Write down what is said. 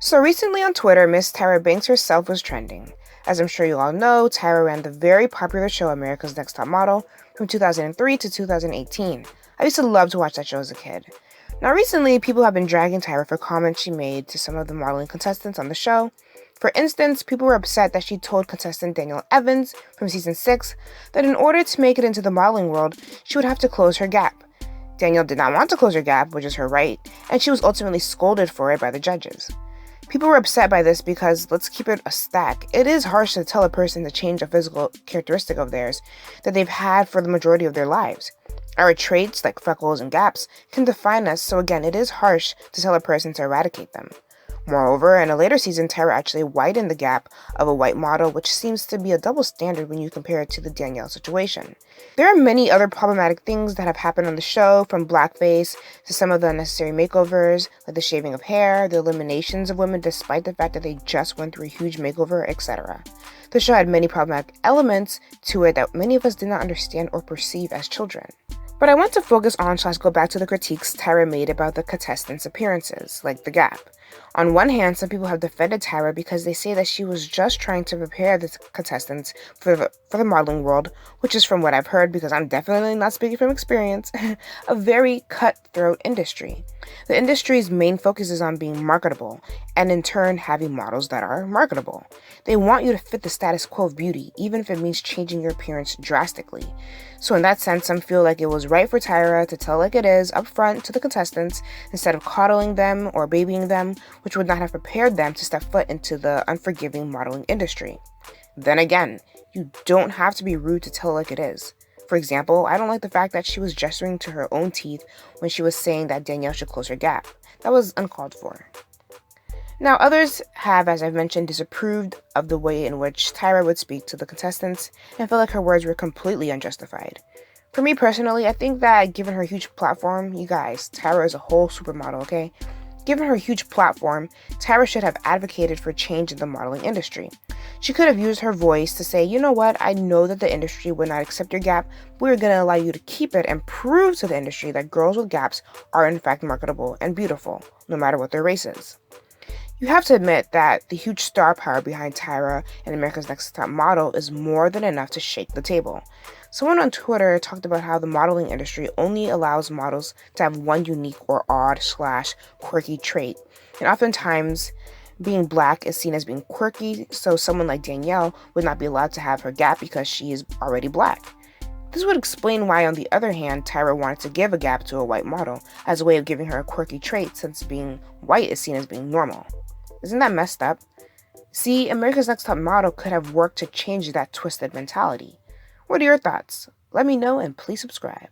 So recently on Twitter, Miss Tyra Banks herself was trending. As I'm sure you all know, Tyra ran the very popular show America's Next Top Model from 2003 to 2018. I used to love to watch that show as a kid. Now recently, people have been dragging Tyra for comments she made to some of the modeling contestants on the show. For instance, people were upset that she told contestant Danielle Evans from season 6 that in order to make it into the modeling world, she would have to close her gap. Danielle did not want to close her gap, which is her right, and she was ultimately scolded for it by the judges. People were upset by this because, let's keep it a stack, it is harsh to tell a person to change a physical characteristic of theirs that they've had for the majority of their lives. Our traits, like freckles and gaps, can define us, so again, it is harsh to tell a person to eradicate them. Moreover, in a later season, Tyra actually widened the gap of a white model, which seems to be a double standard when you compare it to the Danielle situation. There are many other problematic things that have happened on the show, from blackface to some of the unnecessary makeovers, like the shaving of hair, the eliminations of women despite the fact that they just went through a huge makeover, etc. The show had many problematic elements to it that many of us did not understand or perceive as children. But I want to focus on / go back to the critiques Tyra made about the contestants' appearances, like the gap. On one hand, some people have defended Tyra because they say that she was just trying to prepare the contestants for the modeling world, which is, from what I've heard, because I'm definitely not speaking from experience, a very cutthroat industry. The industry's main focus is on being marketable, and in turn having models that are marketable. They want you to fit the status quo of beauty, even if it means changing your appearance drastically. So in that sense, some feel like it was right for Tyra to tell like it is up front to the contestants instead of coddling them or babying them, which would not have prepared them to step foot into the unforgiving modeling industry. Then again, you don't have to be rude to tell like it is. For example, I don't like the fact that she was gesturing to her own teeth when she was saying that Danielle should close her gap. That was uncalled for. Now, others have, as I've mentioned, disapproved of the way in which Tyra would speak to the contestants and felt like her words were completely unjustified. For me personally, I think that given her huge platform, you guys, Tyra is a whole supermodel, okay? Given her huge platform, Tyra should have advocated for change in the modeling industry. She could have used her voice to say, you know what, I know that the industry would not accept your gap, but we're going to allow you to keep it and prove to the industry that girls with gaps are in fact marketable and beautiful, no matter what their race is. You have to admit that the huge star power behind Tyra and America's Next Top Model is more than enough to shake the table. Someone on Twitter talked about how the modeling industry only allows models to have one unique or odd / quirky trait. And oftentimes, being black is seen as being quirky, so someone like Danielle would not be allowed to have her gap because she is already black. This would explain why, on the other hand, Tyra wanted to give a gap to a white model as a way of giving her a quirky trait, since being white is seen as being normal. Isn't that messed up? See, America's Next Top Model could have worked to change that twisted mentality. What are your thoughts? Let me know and please subscribe.